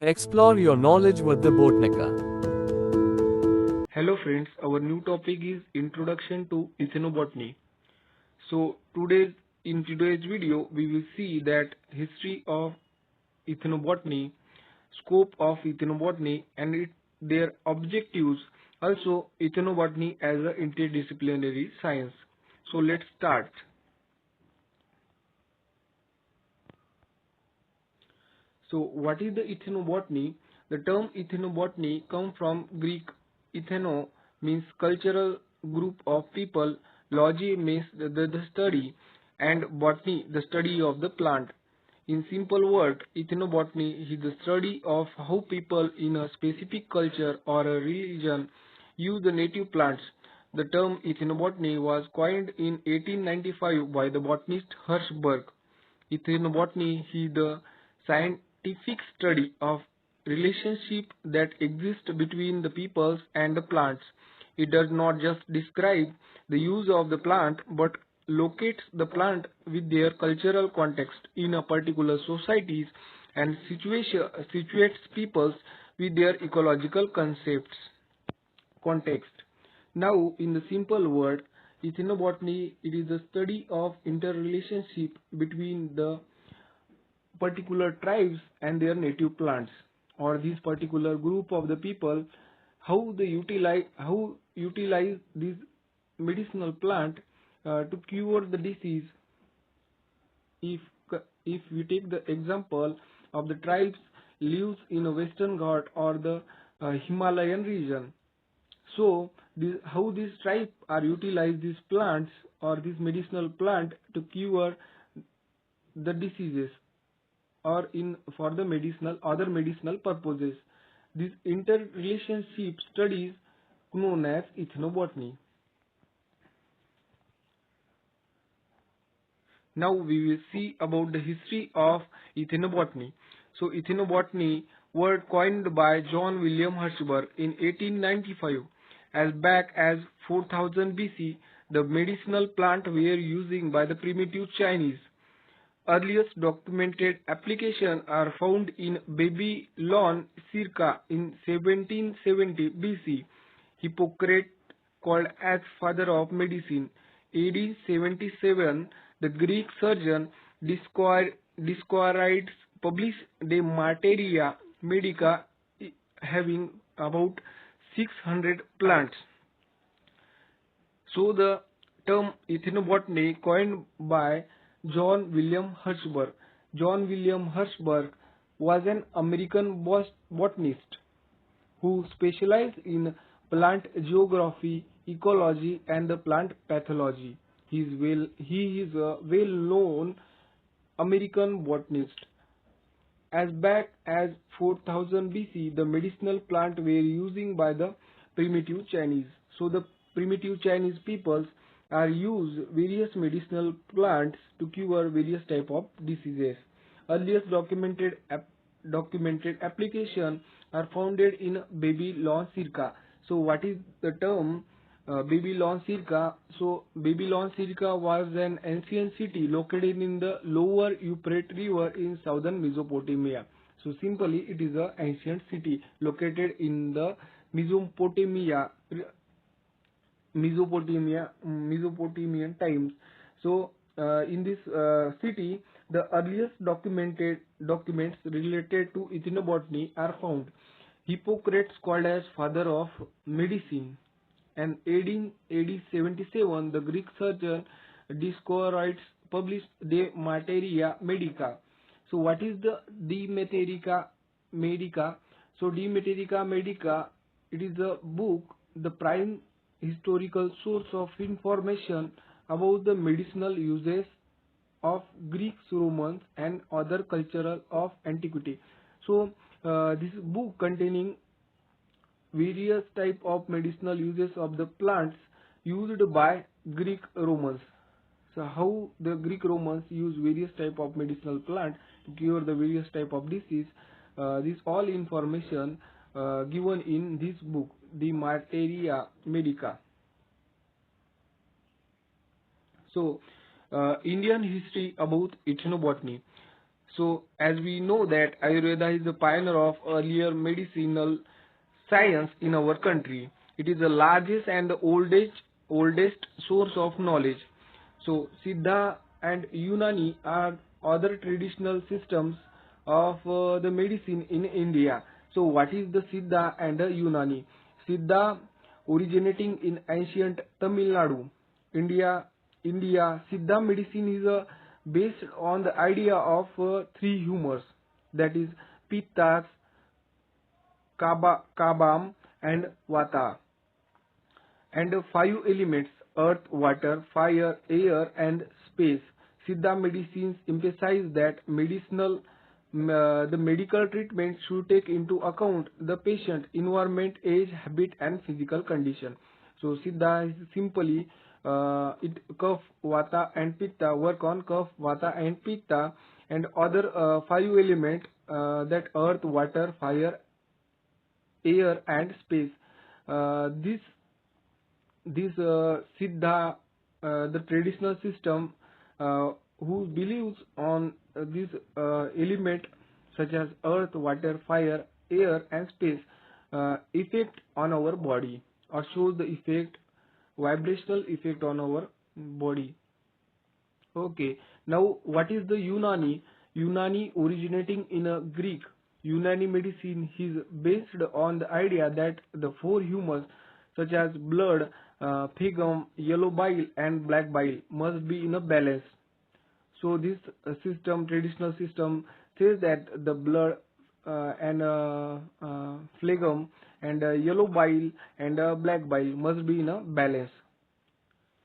Explore your knowledge with the Botnica. Hello friends, our new topic is Introduction to Ethanobotny. So in today's video we will see that history of Ethanobotny, scope of Ethanobotny and their objectives, also Ethanobotny as an interdisciplinary science. So let's start. So what is the ethnobotany? The term ethnobotany comes from Greek ethno means cultural group of people, logy means the study, and botany the study of the plant. In simple word, ethnobotany is the study of how people in a specific culture or a religion use the native plants. The term ethnobotany was coined in 1895 by the botanist Hirschberg. Ethanobotany is the scientific study of relationship that exist between the peoples and the plants. It does not just describe the use of the plant but locates the plant with their cultural context in a particular societies and situates peoples with their ecological context. Now, in the simple word, ethnobotany it is the study of interrelationship between the particular tribes and their native plants, or this particular group of the people, how they utilize this medicinal plant to cure the disease. If we take the example of the tribes lives in a Western Ghat or the Himalayan region, so how these tribes are utilize these plants or this medicinal plant to cure the diseases or in for the medicinal other medicinal purposes. This interrelationship studies known as ethnobotany. Now we will see about the history of ethnobotany. So ethnobotany word coined by John William Hirschberg in 1895. As back as 4000 BC, the medicinal plant were using by the primitive Chinese. Earliest documented applications are found in Babylon circa in 1770 BC. Hippocrates, called as father of medicine, AD 77, the Greek surgeon Dioscorides published De Materia Medica having about 600 plants. So the term ethnobotany coined by John William Hirschberg. John William Hirschberg was an American botanist who specialized in plant geography, ecology, and the plant pathology. He is a well-known American botanist. As back as 4000 BC, the medicinal plant were using by the primitive Chinese. So the primitive Chinese peoples are use various medicinal plants to cure various type of diseases. Earliest documented application are founded in Babylon circa. So what is the term Babylon circa? So Babylon circa was an ancient city located in the lower Euphrates River in southern Mesopotamia. So simply it is an ancient city located in the Mesopotamian times. So in this city, the earliest documented documents related to ethnobotany are found. Hippocrates, called as father of medicine, and AD 77, the Greek surgeon Dioscorides published De Materia Medica. So what is the De Materia Medica? So De Materia Medica, it is a book, the prime historical source of information about the medicinal uses of Greeks, Romans, and other cultural of antiquity. So this book containing various type of medicinal uses of the plants used by Greek Romans. So how the Greek Romans use various type of medicinal plant to cure the various type of disease. This all information given in this book, De Materia Medica. So Indian history about ethnobotany. So as we know that Ayurveda is the pioneer of earlier medicinal science in our country. It is the largest and the oldest source of knowledge. So Siddha and Unani are other traditional systems of the medicine in India. So what is the Siddha and the Unani? Siddha originating in ancient Tamil Nadu, India. Siddha medicine is based on the idea of three humors, that is Pitta, Kabam and Vata, and five elements: earth, water, fire, air, and space. Siddha medicines emphasize that the medical treatment should take into account the patient environment, age, habit, and physical condition. So Siddha is simply it Kapha, Vata, and Pitta work on Kapha, Vata, and Pitta, and other five elements, that earth, water, fire, air, and space. This Siddha, the traditional system, who believes on these element such as earth, water, fire, air, and space, effect on our body, or shows the effect, vibrational effect on our body. Okay, now what is the Unani? Unani originating in a Greek. Unani medicine is based on the idea that the four humors such as blood, phlegm, yellow bile, and black bile must be in a balance. So this traditional system says that the blood and phlegm and yellow bile and black bile must be in a balance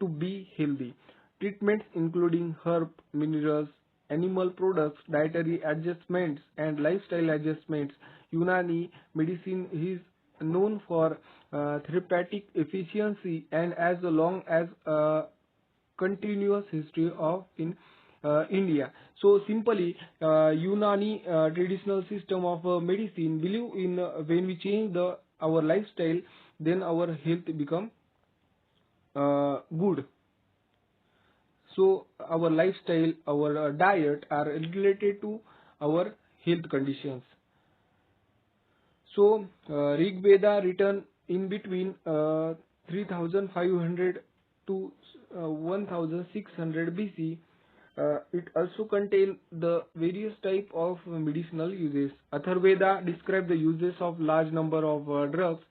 to be healthy. Treatments including herb, minerals, animal products, dietary adjustments, and lifestyle adjustments. Unani medicine is known for therapeutic efficiency and as long as continuous history of in India. So simply, Unani traditional system of medicine believe in when we change our lifestyle, then our health become good. So our lifestyle, our diet are related to our health conditions. So Rig Veda written in between 3500 to 1600 BC. It also contains the various type of medicinal uses. Atharveda describe the uses of large number of drugs.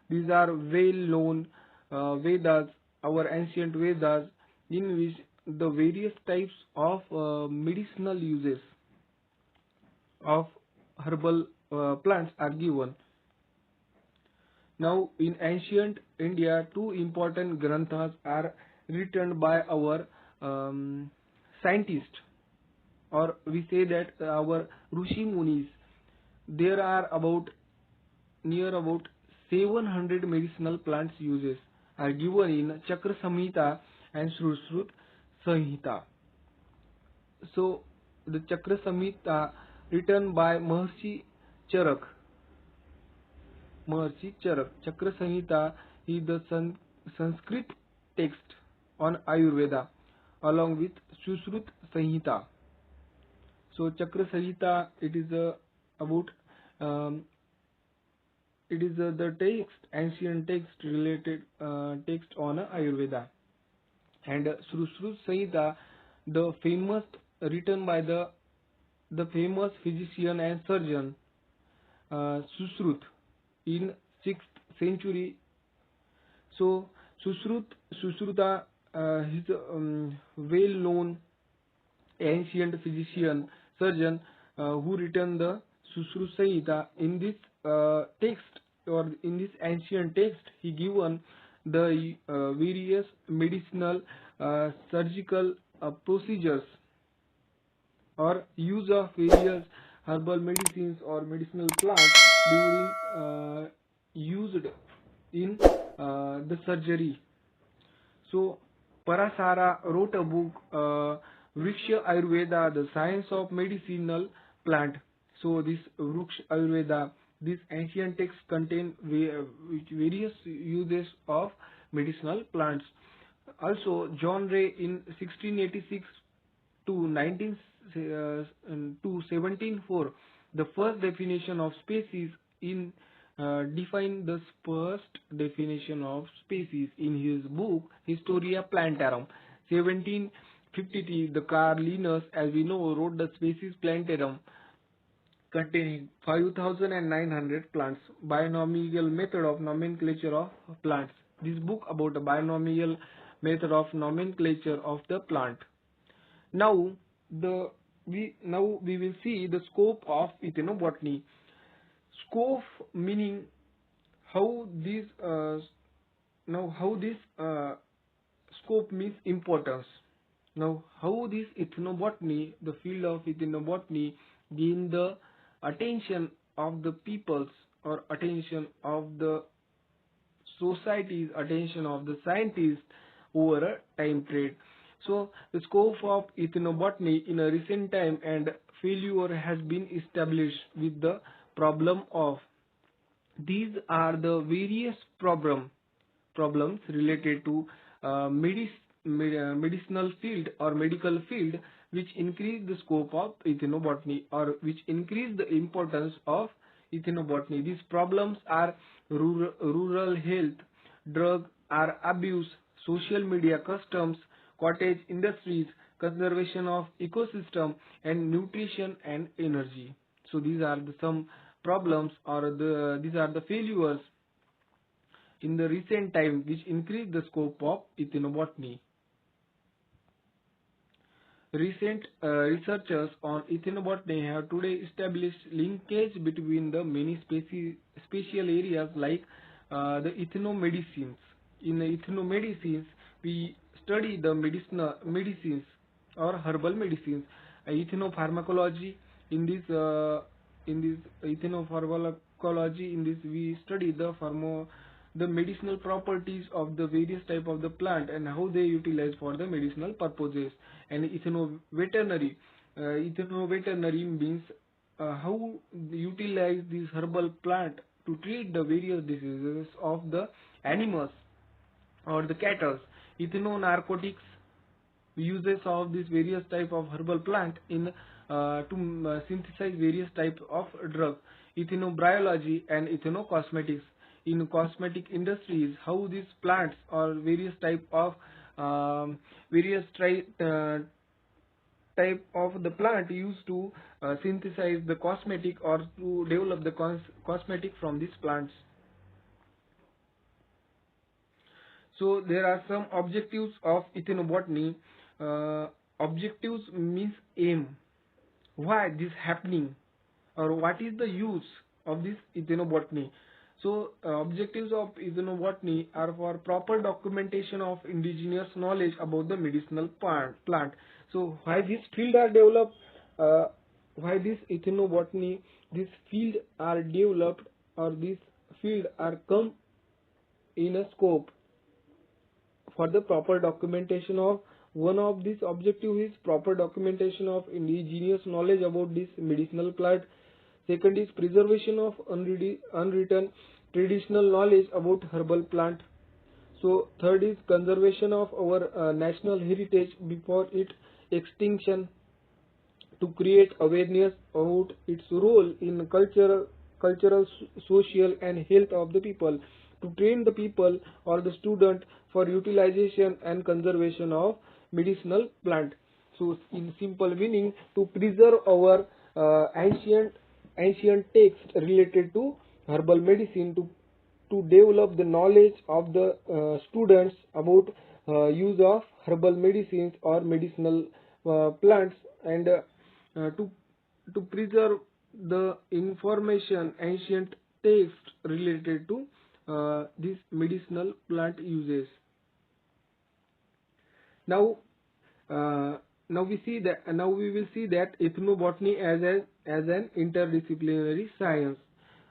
These are well known Vedas, our ancient Vedas, in which the various types of medicinal uses of herbal plants are given. Now, in ancient India, two important granthas are written by our scientists, or we say that our Rishi Munis. There are about 700 medicinal plants uses are given in Chakra Samhita and Sushrut Samhita. So, the Chakra Samhita written by Charak. Chakra Samhita is the Sanskrit text on Ayurveda along with Sushrut Samhita. So Chakra Samhita, it is about the text, ancient text related text on Ayurveda, and Sushrut Samhita, the famous written by the famous physician and surgeon Sushrut in 6th century. So Sushruta is well known ancient physician surgeon who written the Sushrut Samhita. In this text, or in this ancient text, he given the various medicinal surgical procedures or use of various herbal medicines or medicinal plants during used in the surgery. So Parasara wrote a book, Vriksha Ayurveda, the science of medicinal plant. So this Vriksha Ayurveda, this ancient text contain various uses of medicinal plants. Also, John Ray in 1686 to to 1704, the first definition of species in defined the first definition of species in his book Historia Plantarum. 1753, the Carl Linnaeus, as we know, wrote the Species Plantarum containing 5,900 plants, binomial method of nomenclature of plants. This book about the binomial method of nomenclature of the plant. Now we will see the scope of ethnobotany. Scope meaning how this scope means importance. Now how this ethnobotany, the field of ethnobotany, gain the attention of the peoples or attention of the society's, attention of the scientists over a time period. So the scope of ethnobotany in a recent time and failure has been established with the problem of these are the various problems related to medicinal field or medical field which increase the scope of ethnobotany or which increase the importance of ethnobotany. These problems are rural health, drug or abuse, social media customs, cottage industries, conservation of ecosystem, and nutrition and energy. So these are some problems or these are the failures in the recent time which increase the scope of ethnobotany. Recent researchers on ethnobotany have today established linkage between the many spatial areas like the ethnomedicines. In the ethnomedicines, we study the medicines or herbal medicines. Ethnopharmacology, in this ethnopharmacology, in this we study the medicinal properties of the various type of the plant and how they utilize for the medicinal purposes. And ethnoveterinary, ethnoveterinary means how they utilize this herbal plant to treat the various diseases of the animals or the cattle. Ethnonarcotics, uses of these various type of herbal plant in to synthesize various type of drug. Ethnobiology and ethnocosmetics, in cosmetic industries, how these plants or various type of type of the plant used to synthesize the cosmetic or to develop the cosmetic from these plants. So there are some objectives of ethnobotany. Objectives means aim. Why this happening, or what is the use of this ethnobotany? So objectives of ethnobotany are for proper documentation of indigenous knowledge about the medicinal plant. So why this field are developed? Why this ethnobotany, this field are developed or this field are come in a scope for the proper documentation of one of these objective is proper documentation of indigenous knowledge about this medicinal plant. Second is preservation of unwritten traditional knowledge about herbal plant. So third is conservation of our national heritage before its extinction, to create awareness about its role in cultural, social and health of the people, to train the people or the student for utilization and conservation of medicinal plant. So in simple meaning, to preserve our ancient text related to herbal medicine, to develop the knowledge of the students about use of herbal medicines or medicinal plants, and to preserve the information ancient text related to these medicinal plant uses. Now we will see that ethnobotany as an interdisciplinary science.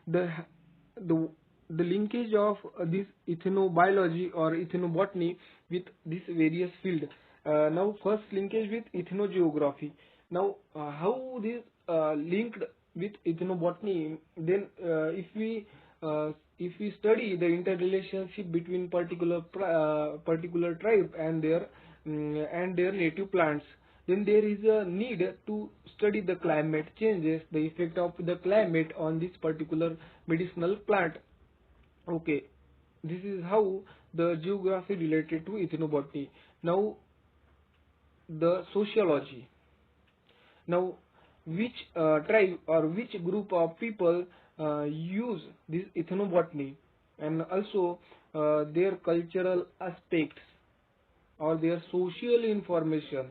The linkage of this ethnobiology or ethnobotany with this various field. Now first linkage with ethnogeography. Now how this linked with ethnobotany? Then if we study the interrelationship between particular tribe and their native plants, then there is a need to study the climate changes, the effect of the climate on this particular medicinal plant. Okay, this is how the geography related to ethnobotany. Now the sociology. Now which tribe or which group of people use this ethnobotany, and also their cultural aspects or their social information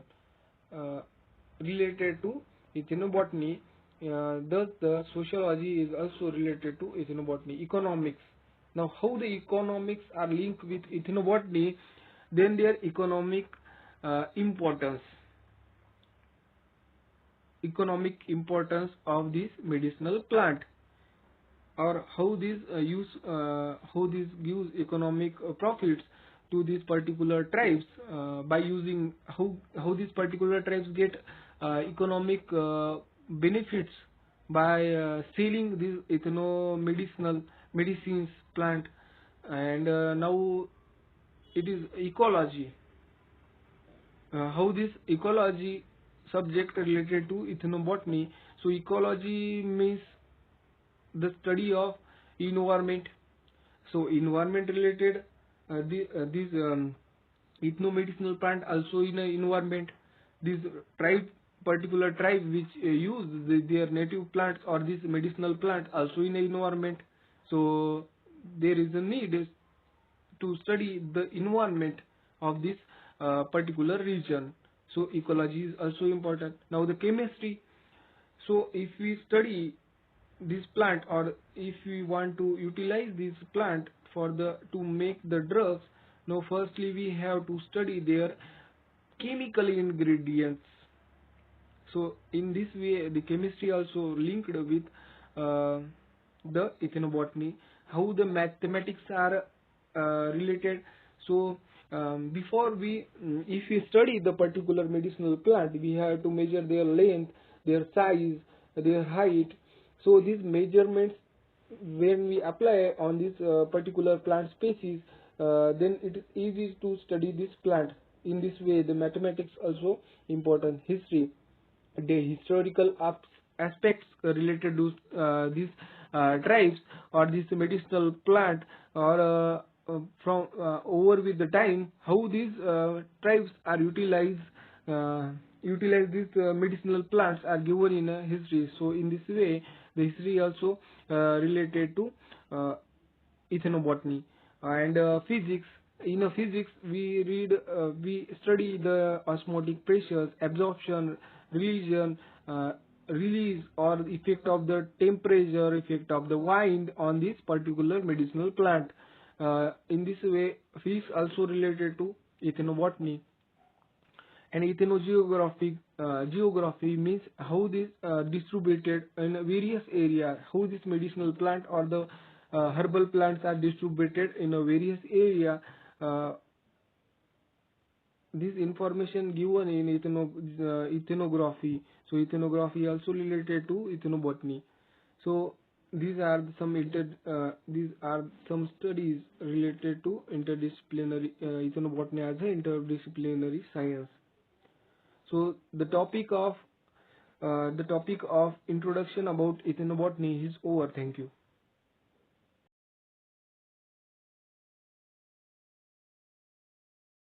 uh, related to ethnobotany. Thus, the sociology is also related to ethnobotany. Economics. Now, how the economics are linked with ethnobotany, then their importance, economic importance of this medicinal plant, or how this gives economic profits to these particular tribes by using how these particular tribes get economic benefits by selling these ethnomedicinal medicines plant. And now it is ecology, how this ecology subject related to ethnobotany. So ecology means the study of environment. So environment related, this ethnomedicinal plant also in a environment. This particular tribe which use their native plants or this medicinal plant also in a environment. So there is a need to study the environment of this particular region. So ecology is also important. Now the chemistry. So if we study this plant, or if we want to utilize this plant for the to make the drugs, now firstly we have to study their chemical ingredients. So in this way the chemistry also linked with the ethnobotany. How the mathematics are related. So before if we study the particular medicinal plant, we have to measure their length, their size, their height. So these measurements, when we apply on this particular plant species, then it is easy to study this plant. In this way the mathematics also important. History, the historical aspects related to these tribes or this medicinal plant, or from over with the time, how these tribes are utilize these medicinal plants are given in a history. So in this way the history also related to ethnobotany. And physics. In physics we study the osmotic pressures, absorption, release, release or effect of the temperature, effect of the wind on this particular medicinal plant. In this way physics also related to ethnobotany. And ethnogeography, geography means how this distributed in various areas, how this medicinal plant or the herbal plants are distributed in a various area. Uh, this information given in ethnography. So ethnography also related to ethnobotany. So these are some studies related to interdisciplinary ethnobotany as an interdisciplinary science. So the topic of introduction about ethnobotany is over. Thank you.